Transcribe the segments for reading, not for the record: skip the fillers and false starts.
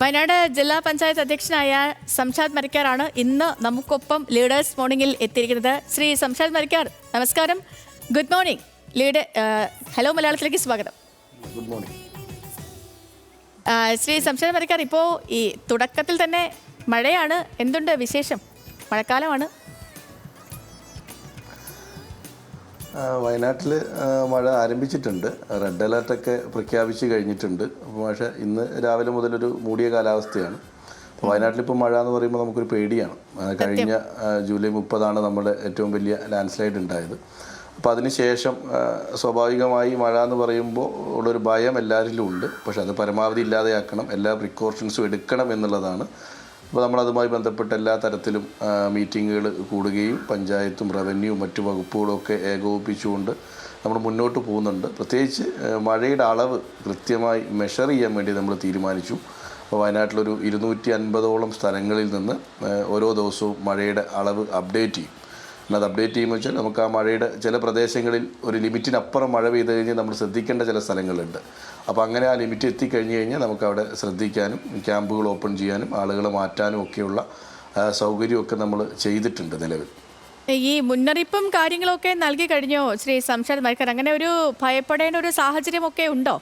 വയനാട് ജില്ലാ പഞ്ചായത്ത് അധ്യക്ഷനായ സംഷാദ് മരിക്കാറാണ് ഇന്ന് നമുക്കൊപ്പം ലീഡേഴ്സ് മോർണിംഗിൽ എത്തിയിരിക്കുന്നത്. ശ്രീ സംഷാദ് മരിക്കാർ, നമസ്കാരം. Good morning. ഹലോ മലയാളത്തിലേക്ക് സ്വാഗതം. Good morning. ശ്രീ സംഷാദ് മരിക്കാർ, ഇപ്പോൾ ഈ തുടക്കത്തിൽ തന്നെ മഴയാണ്, എന്തുണ്ട് വിശേഷം? മഴക്കാലമാണ്. വയനാട്ടിൽ മഴ ആരംഭിച്ചിട്ടുണ്ട്. റെഡ് അലേർട്ടൊക്കെ പ്രഖ്യാപിച്ച് കഴിഞ്ഞിട്ടുണ്ട്. പക്ഷേ ഇന്ന് രാവിലെ മുതലൊരു മൂടിയ കാലാവസ്ഥയാണ്. അപ്പോൾ വയനാട്ടിലിപ്പോൾ മഴ എന്ന് പറയുമ്പോൾ നമുക്കൊരു പേടിയാണ്. കഴിഞ്ഞ ജൂലൈ 30 നമ്മുടെ ഏറ്റവും വലിയ ലാൻഡ് സ്ലൈഡ് ഉണ്ടായത്. അപ്പോൾ അതിന് ശേഷം സ്വാഭാവികമായി മഴ എന്ന് പറയുമ്പോൾ ഉള്ളൊരു ഭയം എല്ലാവരിലും ഉണ്ട്. പക്ഷെ അത് പരമാവധി ഇല്ലാതെയാക്കണം, എല്ലാ പ്രിക്കോഷൻസും എടുക്കണം എന്നുള്ളതാണ്. അപ്പോൾ നമ്മളതുമായി ബന്ധപ്പെട്ട എല്ലാ തരത്തിലും മീറ്റിങ്ങുകൾ കൂടുകയും പഞ്ചായത്തും റവന്യൂ മറ്റു വകുപ്പുകളൊക്കെ ഏകോപിപ്പിച്ചുകൊണ്ട് നമ്മൾ മുന്നോട്ട് പോകുന്നുണ്ട്. പ്രത്യേകിച്ച് മഴയുടെ അളവ് കൃത്യമായി മെഷർ ചെയ്യാൻ വേണ്ടി നമ്മൾ തീരുമാനിച്ചു. അപ്പോൾ വയനാട്ടിലൊരു 250ഓളം സ്ഥലങ്ങളിൽ നിന്ന് ഓരോ ദിവസവും മഴയുടെ അളവ് അപ്ഡേറ്റ് ചെയ്യും. അത് അപ്ഡേറ്റ് ചെയ്യുമ്പോൾ വെച്ചാൽ നമുക്ക് ആ മഴയുടെ ചില പ്രദേശങ്ങളിൽ ഒരു ലിമിറ്റിനപ്പുറം മഴ പെയ്ത് കഴിഞ്ഞാൽ നമ്മൾ ശ്രദ്ധിക്കേണ്ട ചില സ്ഥലങ്ങളുണ്ട്. അപ്പോൾ അങ്ങനെ ആ ലിമിറ്റ് എത്തിക്കഴിഞ്ഞ് കഴിഞ്ഞാൽ നമുക്ക് അവിടെ ശ്രദ്ധിക്കാനും ക്യാമ്പുകൾ ഓപ്പൺ ചെയ്യാനും ആളുകളെ മാറ്റാനും ഒക്കെയുള്ള സൗകര്യമൊക്കെ നമ്മൾ ചെയ്തിട്ടുണ്ട് നിലവിൽ. ഈ മുന്നറിയിപ്പും കാര്യങ്ങളൊക്കെ നൽകി കഴിഞ്ഞോ ശ്രീ സംഷാദ് മരിക്കാർ? അങ്ങനെ ഒരു ഭയപ്പെടേണ്ട ഒരു സാഹചര്യമൊക്കെ ഉണ്ടോ?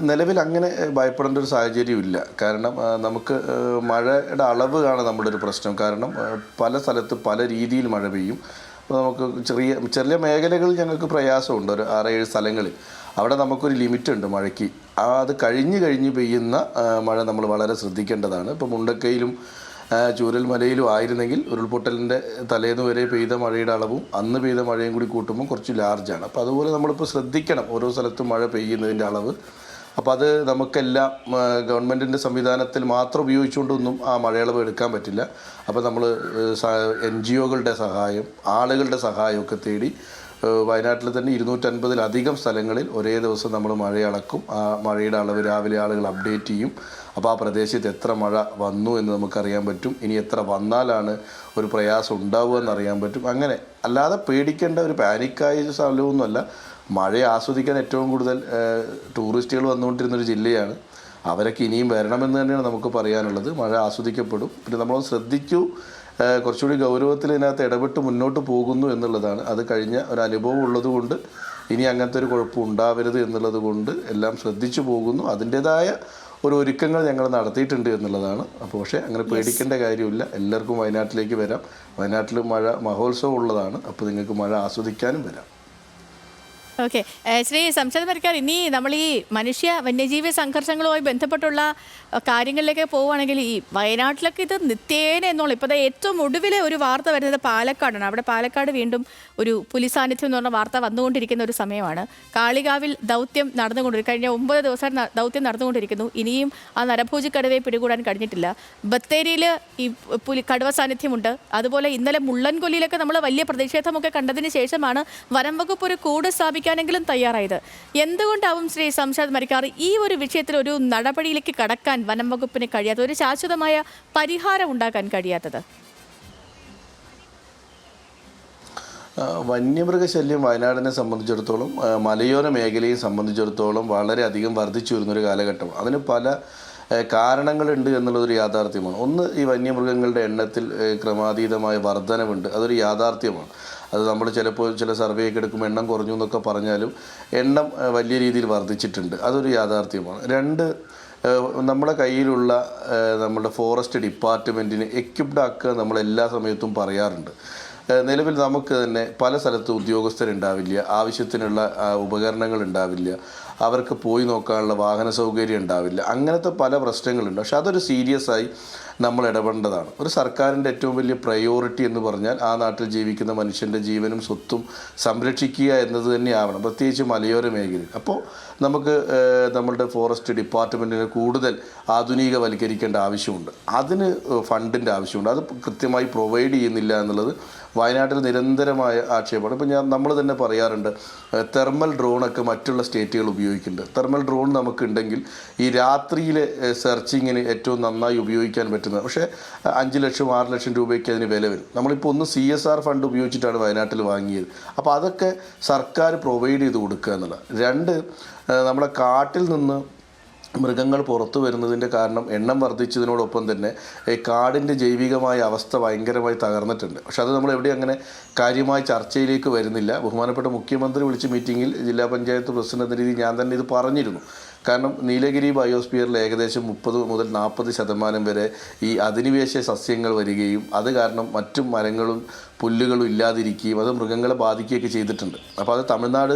നിലവിൽ അങ്ങനെ ഭയപ്പെടേണ്ട ഒരു സാഹചര്യമില്ല. കാരണം നമുക്ക് മഴയുടെ അളവ് ആണ് നമ്മുടെ ഒരു പ്രശ്നം. കാരണം പല സ്ഥലത്ത് പല രീതിയിൽ മഴ പെയ്യും. അപ്പോൾ നമുക്ക് ചെറിയ ചെറിയ മേഖലകളിൽ ഞങ്ങൾക്ക് പ്രയാസമുണ്ട്. ഒരു 6-7 സ്ഥലങ്ങളിൽ അവിടെ നമുക്കൊരു ലിമിറ്റ് ഉണ്ട് മഴയ്ക്ക്. അത് കഴിഞ്ഞ് പെയ്യുന്ന മഴ നമ്മൾ വളരെ ശ്രദ്ധിക്കേണ്ടതാണ്. ഇപ്പോൾ മുണ്ടക്കയിലും ചൂരൽമലയിലും ആയിരുന്നെങ്കിൽ ഉരുൾപൊട്ടലിൻ്റെ തലേന്ന് വരെ പെയ്ത മഴയുടെ അളവും അന്ന് പെയ്ത മഴയും കൂടി കൂട്ടുമ്പോൾ കുറച്ച് ലാർജാണ്. അപ്പോൾ അതുപോലെ നമ്മളിപ്പോൾ ശ്രദ്ധിക്കണം ഓരോ സ്ഥലത്തും മഴ പെയ്യുന്നതിൻ്റെ അളവ്. അപ്പോൾ അത് നമുക്കെല്ലാം ഗവൺമെൻറ്റിൻ്റെ സംവിധാനത്തിൽ മാത്രം ഉപയോഗിച്ചുകൊണ്ടൊന്നും ആ മഴയളവ് എടുക്കാൻ പറ്റില്ല. അപ്പോൾ നമ്മൾ NGOകളുടെ സഹായം, ആളുകളുടെ സഹായമൊക്കെ തേടി വയനാട്ടിൽ തന്നെ 250-ലധികം സ്ഥലങ്ങളിൽ ഒരേ ദിവസം നമ്മൾ മഴ അളക്കും. ആ മഴയുടെ അളവ് രാവിലെ ആളുകൾ അപ്ഡേറ്റ് ചെയ്യും. അപ്പോൾ ആ പ്രദേശത്ത് എത്ര മഴ വന്നു എന്ന് നമുക്കറിയാൻ പറ്റും. ഇനി എത്ര വന്നാലാണ് ഒരു പ്രയാസം ഉണ്ടാവുക എന്നറിയാൻ പറ്റും. അങ്ങനെ അല്ലാതെ പേടിക്കേണ്ട ഒരു പാനിക്കായ സ്ഥലമൊന്നുമല്ല. മഴയെ ആസ്വദിക്കാൻ ഏറ്റവും കൂടുതൽ ടൂറിസ്റ്റുകൾ വന്നുകൊണ്ടിരുന്നൊരു ജില്ലയാണ്. അവരൊക്കെ ഇനിയും വരണമെന്ന് തന്നെയാണ് നമുക്ക് പറയാനുള്ളത്. മഴ ആസ്വദിക്കപ്പെടും. പിന്നെ നമ്മളൊന്ന് ശ്രദ്ധിച്ചു, കുറച്ചുകൂടി ഗൗരവത്തിൽ ഇതിനകത്ത് ഇടപെട്ട് മുന്നോട്ട് പോകുന്നു എന്നുള്ളതാണ്. അത് കഴിഞ്ഞ ഒരു അനുഭവം ഉള്ളതുകൊണ്ട് ഇനി അങ്ങനത്തെ ഒരു കുഴപ്പം ഉണ്ടാവരുത് എന്നുള്ളത് കൊണ്ട് എല്ലാം ശ്രദ്ധിച്ചു പോകുന്നു. അതിൻ്റേതായ ഒരു ഒരുക്കങ്ങൾ ഞങ്ങൾ നടത്തിയിട്ടുണ്ട് എന്നുള്ളതാണ്. അപ്പോൾ പക്ഷേ അങ്ങനെ പേടിക്കേണ്ട കാര്യമില്ല. എല്ലാവർക്കും വയനാട്ടിലേക്ക് വരാം. വയനാട്ടിൽ മഴ മഹോത്സവം ഉള്ളതാണ്. അപ്പോൾ നിങ്ങൾക്ക് മഴ ആസ്വദിക്കാനും വരാം. ഓക്കെ. ശ്രീ സംഷാദ് മരിക്കാർ, ഇനി നമ്മൾ ഈ മനുഷ്യ വന്യജീവി സംഘർഷങ്ങളുമായി ബന്ധപ്പെട്ടുള്ള കാര്യങ്ങളിലേക്ക് പോവുകയാണെങ്കിൽ ഈ വയനാട്ടിലൊക്കെ ഇത് നിത്യേന എന്നുള്ള ഇപ്പോൾ ഏറ്റവും ഒടുവിലെ ഒരു വാർത്ത വരുന്നത് പാലക്കാടാണ്. അവിടെ പാലക്കാട് വീണ്ടും ഒരു പുലി സാന്നിധ്യം എന്ന് പറഞ്ഞ വാർത്ത വന്നുകൊണ്ടിരിക്കുന്ന ഒരു സമയമാണ്. കാളികാവിൽ ദൗത്യം കഴിഞ്ഞ 9 ദിവസം ദൗത്യം നടന്നുകൊണ്ടിരിക്കുന്നു. ഇനിയും ആ നരഭോജിക്കടുവയെ പിടികൂടാൻ കഴിഞ്ഞിട്ടില്ല. ബത്തേരിയിൽ ഈ കടുവ സാന്നിധ്യമുണ്ട്. അതുപോലെ ഇന്നലെ മുള്ളൻകൊല്ലിയിലൊക്കെ നമ്മൾ വലിയ പ്രതിഷേധമൊക്കെ കണ്ടതിന് ശേഷമാണ് വനം വകുപ്പ് ഒരു കൂട് സ്ഥാപിക്കാനെങ്കിലും തയ്യാറായത്. എന്തുകൊണ്ടാവും ശ്രീ സംഷാദ് മരിക്കാർ ഈ ഒരു വിഷയത്തിൽ ഒരു നടപടിയിലേക്ക് കടക്കാൻ വനം വകുപ്പിന് കഴിയാത്തത്, ഒരു ശാശ്വതമായ പരിഹാരം ഉണ്ടാക്കാൻ കഴിയാത്തത്? വന്യമൃഗശല്യം വയനാടിനെ സംബന്ധിച്ചിടത്തോളം മലയോര മേഖലയെ സംബന്ധിച്ചിടത്തോളം വളരെയധികം വർദ്ധിച്ചു വരുന്നൊരു കാലഘട്ടമാണ്. അതിന് പല കാരണങ്ങളുണ്ട് എന്നുള്ളതൊരു യാഥാർത്ഥ്യമാണ്. ഒന്ന്, ഈ വന്യമൃഗങ്ങളുടെ എണ്ണത്തിൽ ക്രമാതീതമായ വർധനവുണ്ട്. അതൊരു യാഥാർത്ഥ്യമാണ്. അത് നമ്മൾ ചിലപ്പോൾ ചില സർവേയൊക്കെ എടുക്കുമ്പോൾ എണ്ണം കുറഞ്ഞു എന്നൊക്കെ പറഞ്ഞാലും എണ്ണം വലിയ രീതിയിൽ വർദ്ധിച്ചിട്ടുണ്ട്. അതൊരു യാഥാർത്ഥ്യമാണ്. 2, നമ്മുടെ കയ്യിലുള്ള നമ്മുടെ ഫോറസ്റ്റ് ഡിപ്പാർട്ട്മെൻറ്റിന് എക്യുപ്ഡ് ആക്കുക നമ്മൾ എല്ലാ സമയത്തും പറയാറുണ്ട്. നിലവിൽ നമുക്ക് തന്നെ പല സ്ഥലത്തും ഉദ്യോഗസ്ഥരുണ്ടാവില്ല, ആവശ്യത്തിനുള്ള ഉപകരണങ്ങൾ ഉണ്ടാവില്ല, അവർക്ക് പോയി നോക്കാനുള്ള വാഹന സൗകര്യം ഉണ്ടാവില്ല. അങ്ങനത്തെ പല പ്രശ്നങ്ങളുണ്ട്. പക്ഷെ അതൊരു സീരിയസ് ആയി നമ്മൾ ഇടപെടേണ്ടതാണ്. ഒരു സർക്കാരിൻ്റെ ഏറ്റവും വലിയ പ്രയോറിറ്റി എന്ന് പറഞ്ഞാൽ ആ നാട്ടിൽ ജീവിക്കുന്ന മനുഷ്യൻ്റെ ജീവനും സ്വത്തും സംരക്ഷിക്കുക എന്നത് തന്നെയാവണം, പ്രത്യേകിച്ച് മലയോര മേഖലയിൽ. അപ്പോൾ നമുക്ക് നമ്മളുടെ ഫോറസ്റ്റ് ഡിപ്പാർട്ട്മെൻറ്റിനെ കൂടുതൽ ആധുനികവൽക്കരിക്കേണ്ട ആവശ്യമുണ്ട്. അതിന് ഫണ്ടിൻ്റെ ആവശ്യമുണ്ട്. അത് കൃത്യമായി പ്രൊവൈഡ് ചെയ്യുന്നില്ല എന്നുള്ളത് വയനാട്ടിൽ നിരന്തരമായ ആക്ഷേപമാണ്. ഇപ്പോൾ നമ്മൾ തന്നെ പറയാറുണ്ട്, തെർമൽ ഡ്രോണൊക്കെ മറ്റുള്ള സ്റ്റേറ്റുകൾ ഉപയോഗിക്കുന്നുണ്ട്. തെർമൽ ഡ്രോൺ നമുക്കുണ്ടെങ്കിൽ ഈ രാത്രിയിലെ സെർച്ചിങ്ങിന് ഏറ്റവും നന്നായി ഉപയോഗിക്കാൻ പറ്റുന്നത്. പക്ഷേ 5 ലക്ഷം 6 ലക്ഷം രൂപയ്ക്ക് അതിന് വില വരും. നമ്മളിപ്പോൾ ഒന്ന് CSR ഫണ്ട് ഉപയോഗിച്ചിട്ടാണ് വയനാട്ടിൽ വാങ്ങിയത്. അപ്പോൾ അതൊക്കെ സർക്കാർ പ്രൊവൈഡ് ചെയ്ത് കൊടുക്കുക എന്നുള്ളത്. 2, നമ്മുടെ കാട്ടിൽ നിന്ന് മൃഗങ്ങൾ പുറത്തു വരുന്നതിൻ്റെ കാരണം എണ്ണം വർദ്ധിച്ചതിനോടൊപ്പം തന്നെ ഈ കാടിൻ്റെ ജൈവികമായ അവസ്ഥ ഭയങ്കരമായി തകർന്നിട്ടുണ്ട്. പക്ഷെ അത് നമ്മൾ എവിടെ അങ്ങനെ കാര്യമായ ചർച്ചയിലേക്ക് വരുന്നില്ല. ബഹുമാനപ്പെട്ട മുഖ്യമന്ത്രി വിളിച്ച മീറ്റിങ്ങിൽ ജില്ലാ പഞ്ചായത്ത് പ്രസിഡന്റ് എന്ന രീതിയിൽ ഞാൻ തന്നെ ഇത് പറഞ്ഞിരുന്നു. കാരണം നീലഗിരി ബയോസ്ഫിയറിൽ ഏകദേശം 30 മുതൽ 40% വരെ ഈ അധിനിവേശ സസ്യങ്ങൾ വരികയും അത് കാരണം മറ്റു മരങ്ങളും പുല്ലുകളും ഇല്ലാതിരിക്കുകയും അത് മൃഗങ്ങളെ ബാധിക്കുകയൊക്കെ ചെയ്തിട്ടുണ്ട്. അപ്പോൾ അത് തമിഴ്നാട്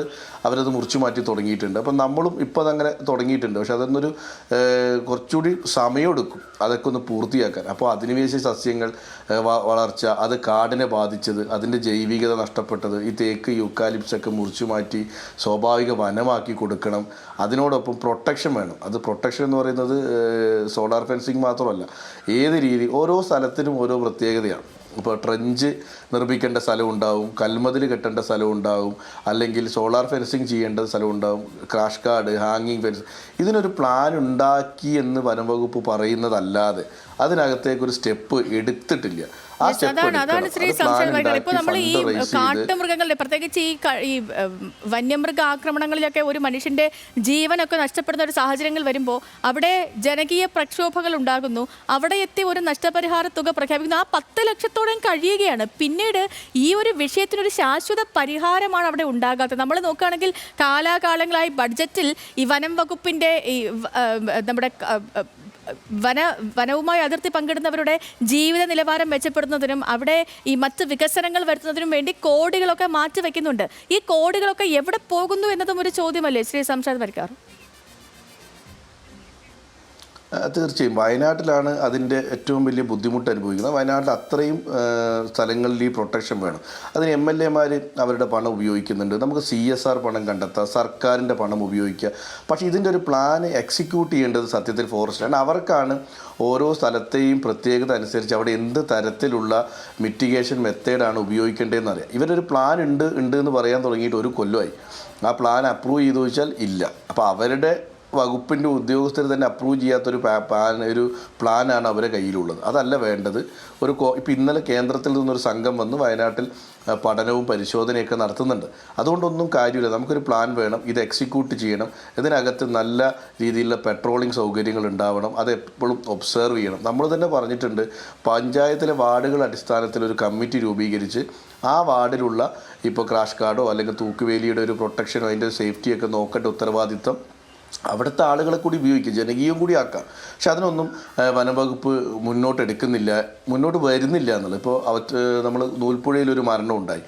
അവരത് മുറിച്ചു മാറ്റി തുടങ്ങിയിട്ടുണ്ട്. അപ്പം നമ്മളും ഇപ്പോൾ അതങ്ങനെ തുടങ്ങിയിട്ടുണ്ട്. പക്ഷെ അതൊന്നൊരു കുറച്ചുകൂടി സമയമെടുക്കും അതൊക്കെ ഒന്ന് പൂർത്തിയാക്കാൻ. അപ്പോൾ അധിനിവേശ സസ്യങ്ങൾ വളർച്ച, അത് കാടിനെ ബാധിച്ചത്, അതിൻ്റെ ജൈവികത നഷ്ടപ്പെട്ടത്, ഈ തേക്ക് യൂക്കാലിപ്സൊക്കെ മുറിച്ചു മാറ്റി സ്വാഭാവിക വനമാക്കി കൊടുക്കണം. അതിനോടൊപ്പം പ്രൊട്ടക്ഷൻ വേണം. അത് പ്രൊട്ടക്ഷൻ എന്ന് പറയുന്നത് സോളാർ ഫെൻസിങ് മാത്രമല്ല, ഏത് രീതി ഓരോ സ്ഥലത്തിനും ഓരോ പ്രത്യേകതയാണ്. ഇപ്പോൾ ട്രെഞ്ച് നിർമ്മിക്കേണ്ട സ്ഥലം ഉണ്ടാവും, കൽമതിൽ കെട്ടേണ്ട സ്ഥലം ഉണ്ടാവും, അല്ലെങ്കിൽ സോളാർ ഫെൻസിങ് ചെയ്യേണ്ട സ്ഥലം ഉണ്ടാവും, ക്രാഷ് കാർഡ്, ഹാങ്ങിങ് ഫെൻസ്. ഇതിനൊരു പ്ലാൻ ഉണ്ടാക്കി എന്ന് വനം വകുപ്പ് പറയുന്നതല്ലാതെ അതിനകത്തേക്കൊരു സ്റ്റെപ്പ് എടുത്തിട്ടില്ല. അതാണ് ശ്രീ സംശയം. ഇപ്പോൾ നമ്മൾ ഈ കാട്ടുമൃഗങ്ങളുടെ പ്രത്യേകിച്ച് ഈ വന്യമൃഗ ആക്രമണങ്ങളിലൊക്കെ ഒരു മനുഷ്യന്റെ ജീവനൊക്കെ നഷ്ടപ്പെടുന്ന ഒരു സാഹചര്യങ്ങൾ വരുമ്പോൾ അവിടെ ജനകീയ പ്രക്ഷോഭങ്ങൾ ഉണ്ടാകുന്നു. അവിടെ എത്തി ഒരു നഷ്ടപരിഹാര തുക പ്രഖ്യാപിക്കുന്നു. ആ 10 ലക്ഷത്തോളം കഴിയുകയാണ്. പിന്നീട് ഈ ഒരു വിഷയത്തിനൊരു ശാശ്വത പരിഹാരമാണ് അവിടെ ഉണ്ടാകാത്തത്. നമ്മൾ നോക്കുകയാണെങ്കിൽ കാലാകാലങ്ങളായി ബഡ്ജറ്റിൽ ഈ വനം വകുപ്പിന്റെ ഈ നമ്മുടെ വനവുമായി അതിർത്തി പങ്കിടുന്നവരുടെ ജീവിത നിലവാരം മെച്ചപ്പെടുന്നതിനും അവിടെ ഈ മറ്റ് വികസനങ്ങൾ വരുത്തുന്നതിനും വേണ്ടി കോടികളൊക്കെ മാറ്റി വയ്ക്കുന്നുണ്ട്. ഈ കോടികളൊക്കെ എവിടെ പോകുന്നു എന്നതും ഒരു ചോദ്യമല്ലേ ശ്രീ സംശാദ് പരിക്കാർ? തീർച്ചയായും വയനാട്ടിലാണ് അതിൻ്റെ ഏറ്റവും വലിയ ബുദ്ധിമുട്ട് അനുഭവിക്കുന്നത്. വയനാട്ടിൽ അത്രയും സ്ഥലങ്ങളിൽ ഈ പ്രൊട്ടക്ഷൻ വേണം. അതിന് MLA-മാർ അവരുടെ പണം ഉപയോഗിക്കുന്നുണ്ട്. നമുക്ക് CSR പണം കണ്ടെത്താം, സർക്കാരിൻ്റെ പണം ഉപയോഗിക്കുക. പക്ഷേ ഇതിൻ്റെ ഒരു പ്ലാൻ എക്സിക്യൂട്ട് ചെയ്യേണ്ടത് സത്യത്തിൽ ഫോറസ്റ്റാണ്. അവർക്കാണ് ഓരോ സ്ഥലത്തെയും പ്രത്യേകത അനുസരിച്ച് അവിടെ എന്ത് തരത്തിലുള്ള മിറ്റിഗേഷൻ മെത്തേഡാണ് ഉപയോഗിക്കേണ്ടതെന്ന് അറിയാം. ഇവരൊരു പ്ലാൻ ഉണ്ട് എന്ന് പറയാൻ തുടങ്ങിയിട്ട് ഒരു കൊല്ലമായി. ആ പ്ലാൻ അപ്രൂവ് ചെയ്തു വെച്ചാൽ ഇല്ല. അപ്പോൾ അവരുടെ വകുപ്പിൻ്റെ ഉദ്യോഗസ്ഥർ തന്നെ അപ്രൂവ് ചെയ്യാത്തൊരു പ്ലാനാണ് അവരുടെ കയ്യിലുള്ളത്. അതല്ല വേണ്ടത്. ഇപ്പം ഇന്നലെ കേന്ദ്രത്തിൽ നിന്നൊരു സംഘം വന്ന് വയനാട്ടിൽ പഠനവും പരിശോധനയൊക്കെ നടത്തുന്നുണ്ട്. അതുകൊണ്ടൊന്നും കാര്യമില്ല. നമുക്കൊരു പ്ലാൻ വേണം, ഇത് എക്സിക്യൂട്ട് ചെയ്യണം. ഇതിനകത്ത് നല്ല രീതിയിലുള്ള പെട്രോളിംഗ് സൗകര്യങ്ങൾ ഉണ്ടാവണം. അത് എപ്പോഴും ഒബ്സർവ് ചെയ്യണം. നമ്മൾ തന്നെ പറഞ്ഞിട്ടുണ്ട്, പഞ്ചായത്തിലെ വാർഡുകൾ അടിസ്ഥാനത്തിൽ ഒരു കമ്മിറ്റി രൂപീകരിച്ച് ആ വാർഡിലുള്ള ഇപ്പോൾ ക്രാഷ് കാർഡോ അല്ലെങ്കിൽ തൂക്കുവേലിയുടെ ഒരു പ്രൊട്ടക്ഷനോ അതിൻ്റെ സേഫ്റ്റിയൊക്കെ നോക്കേണ്ട ഉത്തരവാദിത്തം അവിടുത്തെ ആളുകളെ കൂടി ഉപയോഗിക്കുക, ജനകീയം കൂടി ആക്കാം. പക്ഷെ അതിനൊന്നും വനംവകുപ്പ് മുന്നോട്ട് വരുന്നില്ല എന്നുള്ളത്. ഇപ്പോൾ നമ്മൾ നൂൽപ്പുഴയിലൊരു മരണം ഉണ്ടായി,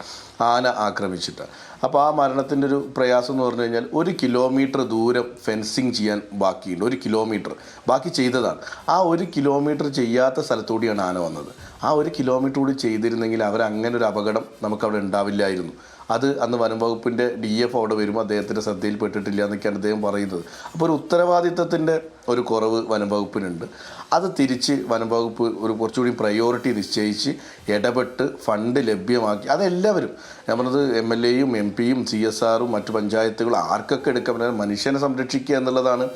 ആന ആക്രമിച്ചിട്ട്. അപ്പോൾ ആ മരണത്തിൻ്റെ ഒരു പ്രയാസം എന്ന് പറഞ്ഞു കഴിഞ്ഞാൽ 1 കിലോമീറ്റർ ദൂരം ഫെൻസിങ് ചെയ്യാൻ ബാക്കിയുണ്ട്. 1 കിലോമീറ്റർ ബാക്കി ചെയ്തതാണ്. ആ 1 കിലോമീറ്റർ ചെയ്യാത്ത സ്ഥലത്തുകൂടിയാണ് ആന വന്നത്. ആ 1 കിലോമീറ്റർ കൂടി ചെയ്തിരുന്നെങ്കിൽ അവരങ്ങനെ ഒരു അപകടം നമുക്കവിടെ ഉണ്ടാവില്ലായിരുന്നു. അത് അന്ന് വനം വകുപ്പിൻ്റെ DF അവിടെ വരുമ്പോൾ അദ്ദേഹത്തിൻ്റെ ശ്രദ്ധയിൽപ്പെട്ടിട്ടില്ല എന്നൊക്കെയാണ് അദ്ദേഹം പറയുന്നത്. അപ്പോൾ ഒരു ഉത്തരവാദിത്തത്തിൻ്റെ ഒരു കുറവ് വനം വകുപ്പിനുണ്ട്. അത് തിരിച്ച് വനം വകുപ്പ് ഒരു കുറച്ചുകൂടി പ്രയോറിറ്റി നിശ്ചയിച്ച് ഇടപെട്ട് ഫണ്ട് ലഭ്യമാക്കി അതെല്ലാവരും, ഞാൻ പറഞ്ഞത് MLA-യും MP-യും CSR-ഉം മറ്റു പഞ്ചായത്തുകളും ആർക്കൊക്കെ എടുക്കാൻ മനുഷ്യനെ സംരക്ഷിക്കുക എന്നുള്ളതാണ്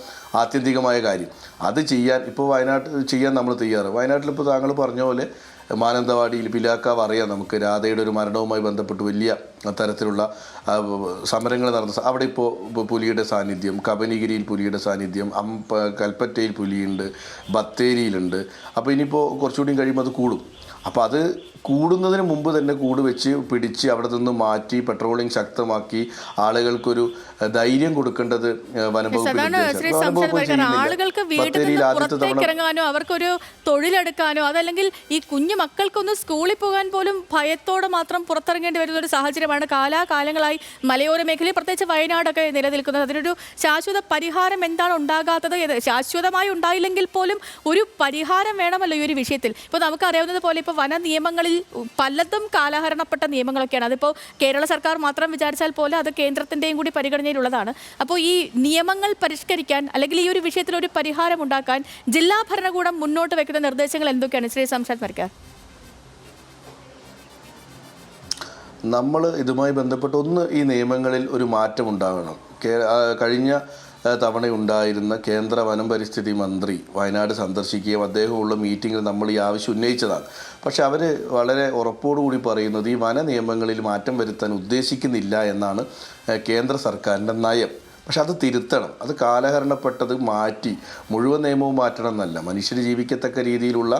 ആത്യന്തികമായ കാര്യം. അത് ചെയ്യാൻ ഇപ്പോൾ വയനാട്ടിൽ ചെയ്യാൻ നമ്മൾ തയ്യാറ്. വയനാട്ടിലിപ്പോൾ താങ്കൾ പറഞ്ഞ പോലെ മാനന്തവാടിയിൽ പിലാക്കാവ് അറിയാം നമുക്ക്, രാധയുടെ ഒരു മരണവുമായി ബന്ധപ്പെട്ട് വലിയ തരത്തിലുള്ള സമരങ്ങൾ നടന്ന അവിടെ ഇപ്പോൾ പുലിയുടെ സാന്നിധ്യം, കബനിഗിരിയിൽ പുലിയുടെ സാന്നിധ്യം, കൽപ്പറ്റയിൽ പുലിയുണ്ട്, ബത്തേരിയിലുണ്ട്. അപ്പോൾ ഇനിയിപ്പോൾ കുറച്ചുകൂടി കഴിയുമ്പോൾ അത് കൂടും. അപ്പോൾ അത് കൂടുന്നതിന് മുമ്പ് തന്നെ കൂട് വെച്ച് പിടിച്ച് അവിടെ നിന്ന് മാറ്റി പെട്രോളിംഗ് ശക്തമാക്കി ആളുകൾക്കൊരു ധൈര്യം കൊടുക്കേണ്ടത് ആളുകൾക്ക് വീട്ടിൽ നിന്ന് പുറത്തേക്ക് ഇറങ്ങാനോ അവർക്കൊരു തൊഴിലെടുക്കാനോ അതല്ലെങ്കിൽ ഈ കുഞ്ഞു മക്കൾക്കൊന്ന് സ്കൂളിൽ പോകാൻ പോലും ഭയത്തോടെ മാത്രം പുറത്തിറങ്ങേണ്ടി വരുന്ന ഒരു സാഹചര്യമാണ് കാലാകാലങ്ങളായി മലയോര മേഖലയിൽ പ്രത്യേകിച്ച് വയനാടൊക്കെ നിലനിൽക്കുന്നത്. അതിനൊരു ശാശ്വത പരിഹാരം എന്താണ് ഉണ്ടാകാത്തത്? ശാശ്വതമായി ഉണ്ടായില്ലെങ്കിൽ പോലും ഒരു പരിഹാരം വേണമല്ലോ ഈ ഒരു വിഷയത്തിൽ. ഇപ്പോൾ നമുക്കറിയാവുന്നത് പോലെ ഇപ്പോൾ വന നിയമങ്ങളിൽ പലതും കാലഹരണപ്പെട്ട നിയമങ്ങളൊക്കെയാണ്. അതിപ്പോൾ കേരള സർക്കാർ മാത്രം വിചാരിച്ചാൽ പോലെ അത് കേന്ദ്രത്തിൻ്റെയും കൂടി പരിഗണനയിലുള്ളതാണ്. അപ്പോൾ ഈ നിയമങ്ങൾ പരിഷ്കരിക്കാൻ അല്ലെങ്കിൽ ഈ ഒരു വിഷയത്തിൽ ഒരു പരിഹാരം ഉണ്ടാക്കാൻ ജില്ലാ ഭരണകൂടം മുന്നോട്ട് വെക്കുന്ന നിർദ്ദേശങ്ങൾ എന്തൊക്കെയാണ് ശ്രീ സംശാദ് പരിക്കാർ? നമ്മൾ ഇതുമായി ബന്ധപ്പെട്ട് ഈ നിയമങ്ങളിൽ ഒരു മാറ്റം ഉണ്ടാകണം. കഴിഞ്ഞ തവണയുണ്ടായിരുന്ന കേന്ദ്ര വനം പരിസ്ഥിതി മന്ത്രി വയനാട് സന്ദർശിക്കുകയും അദ്ദേഹമുള്ള മീറ്റിങ്ങിൽ നമ്മൾ ഈ ആവശ്യം ഉന്നയിച്ചതാണ്. പക്ഷെ അവർ വളരെ ഉറപ്പോടുകൂടി പറയുന്നത് ഈ വന നിയമങ്ങളിൽ മാറ്റം വരുത്താൻ ഉദ്ദേശിക്കുന്നില്ല എന്നാണ് കേന്ദ്ര സർക്കാരിൻ്റെ നയം. പക്ഷെ അത് തിരുത്തണം. അത് കാലഹരണപ്പെട്ടത് മാറ്റി മുഴുവൻ നിയമവും മാറ്റണം എന്നല്ല, മനുഷ്യർ ജീവിക്കത്തക്ക രീതിയിലുള്ള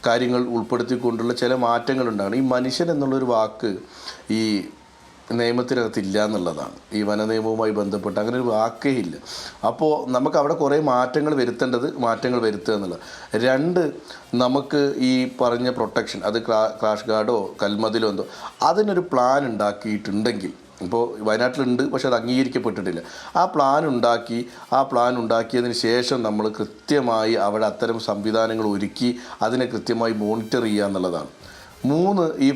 കാര്യങ്ങൾ ഉൾപ്പെടുത്തിക്കൊണ്ടുള്ള ചില മാറ്റങ്ങളുണ്ടാകണം. ഈ മനുഷ്യൻ എന്നുള്ളൊരു വാക്ക് ഈ നിയമത്തിനകത്തില്ല എന്നുള്ളതാണ്. ഈ വന നിയമവുമായി ബന്ധപ്പെട്ട് അങ്ങനെ ഒരു വാക്കേ ഇല്ല. അപ്പോൾ നമുക്ക് അവിടെ കുറേ മാറ്റങ്ങൾ വരുത്തുക എന്നുള്ളത്. രണ്ട്, നമുക്ക് ഈ പറഞ്ഞ പ്രൊട്ടക്ഷൻ, അത് ക്രാഷ് ഗാർഡോ കൽമതിലോ എന്തോ അതിനൊരു പ്ലാൻ ഉണ്ടാക്കിയിട്ടുണ്ടെങ്കിൽ, ഇപ്പോൾ വയനാട്ടിലുണ്ട് പക്ഷെ അത് അംഗീകരിക്കപ്പെട്ടിട്ടില്ല, ആ പ്ലാൻ ഉണ്ടാക്കിയതിന് ശേഷം നമ്മൾ കൃത്യമായി അവിടെ അത്തരം സംവിധാനങ്ങൾ ഒരുക്കി അതിനെ കൃത്യമായി മോണിറ്റർ ചെയ്യുക എന്നുള്ളതാണ്. 3, ഈ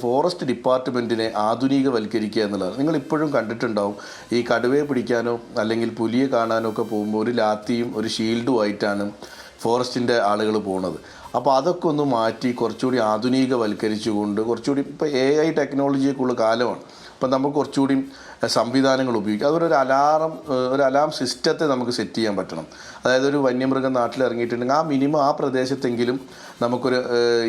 ഫോറസ്റ്റ് ഡിപ്പാർട്ട്മെൻറ്റിനെ ആധുനികവൽക്കരിക്കുക എന്നുള്ളതാണ്. നിങ്ങളിപ്പോഴും കണ്ടിട്ടുണ്ടാവും, ഈ കടുവയെ പിടിക്കാനോ അല്ലെങ്കിൽ പുലിയെ കാണാനോ ഒക്കെ പോകുമ്പോൾ ഒരു ലാത്തിയും ഒരു ഷീൽഡുമായിട്ടാണ് ഫോറസ്റ്റിൻ്റെ ആളുകൾ പോകുന്നത്. അപ്പോൾ അതൊക്കെ ഒന്ന് മാറ്റി കുറച്ചുകൂടി ആധുനികവൽക്കരിച്ചുകൊണ്ട്, കുറച്ചുകൂടി ഇപ്പോൾ AI ടെക്നോളജിയൊക്കെ ഉള്ള കാലമാണ്, അപ്പം നമുക്ക് കുറച്ചുകൂടി സംവിധാനങ്ങൾ ഉപയോഗിക്കാം. അതുപോലെ ഒരു അലാം സിസ്റ്റത്തെ നമുക്ക് സെറ്റ് ചെയ്യാൻ പറ്റണം. അതായത് ഒരു വന്യമൃഗം നാട്ടിൽ ഇറങ്ങിയിട്ടുണ്ടെങ്കിൽ ആ മിനിമം ആ പ്രദേശത്തെങ്കിലും നമുക്കൊരു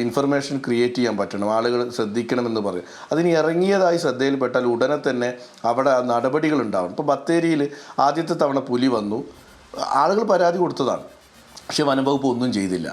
ഇൻഫർമേഷൻ ക്രിയേറ്റ് ചെയ്യാൻ പറ്റണം, ആളുകൾ ശ്രദ്ധിക്കണമെന്ന് പറയും. അതിന് ഇറങ്ങിയതായി ശ്രദ്ധയിൽപ്പെട്ടാൽ ഉടനെ തന്നെ അവിടെ നടപടികൾ ഉണ്ടാവണം. ഇപ്പോൾ ബത്തേരിയിൽ ആദ്യത്തെ തവണ പുലി വന്നു, ആളുകൾ പരാതി കൊടുത്തതാണ്, പക്ഷേ വനംവകുപ്പ് ഒന്നും ചെയ്തില്ല.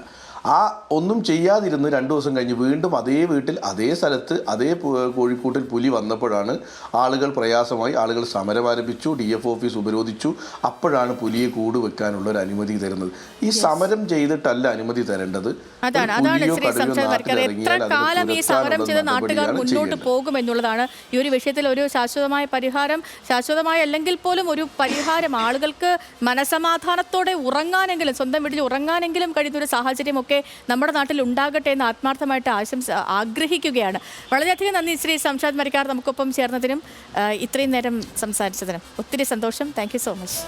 ആ ഒന്നും ചെയ്യാതിരുന്ന് 2 ദിവസം കഴിഞ്ഞ് വീണ്ടും അതേ വീട്ടിൽ അതേ സ്ഥലത്ത് അതേ കോഴിക്കൂട്ടിൽ പുലി വന്നപ്പോഴാണ് ആളുകൾ പ്രയാസമായി, ആളുകൾ സമരം ആരംഭിച്ചു, DF ഓഫീസ് ഉപരോധിച്ചു. അപ്പോഴാണ് പുലിയെ കൂട് വെക്കാനുള്ള ഒരു അനുമതി തരുന്നത്. ഈ സമരം ചെയ്തിട്ടല്ല അനുമതി തരേണ്ടത്. അതാണ് ശ്രീ സംശയ വർക്കർ, എത്ര കാലം ഈ സമരം ചെയ്ത നാട്ടുകാർ മുന്നോട്ട് പോകുമെന്നുള്ളതാണ് ഈ ഒരു വിഷയത്തിൽ ഒരു ശാശ്വതമായ പരിഹാരം, ശാശ്വതമായ അല്ലെങ്കിൽ പോലും ഒരു പരിഹാരം, ആളുകൾക്ക് മനസമാധാനത്തോടെ ഉറങ്ങാനെങ്കിലും, സ്വന്തം വീട്ടിൽ ഉറങ്ങാനെങ്കിലും കഴിയുന്ന ഒരു സാഹചര്യമൊക്കെ നമ്മുടെ നാട്ടിൽ ഉണ്ടാകട്ടെ എന്ന് ആത്മാർത്ഥമായിട്ട് ആഗ്രഹിക്കുകയാണ്. വളരെയധികം നന്ദി ശ്രീ സംഷാദ് മരിക്കാർ, നമുക്കൊപ്പം ചേർന്നതിനും ഇത്രയും നേരം സംസാരിച്ചതിനും ഒത്തിരി സന്തോഷം. Thank you so much.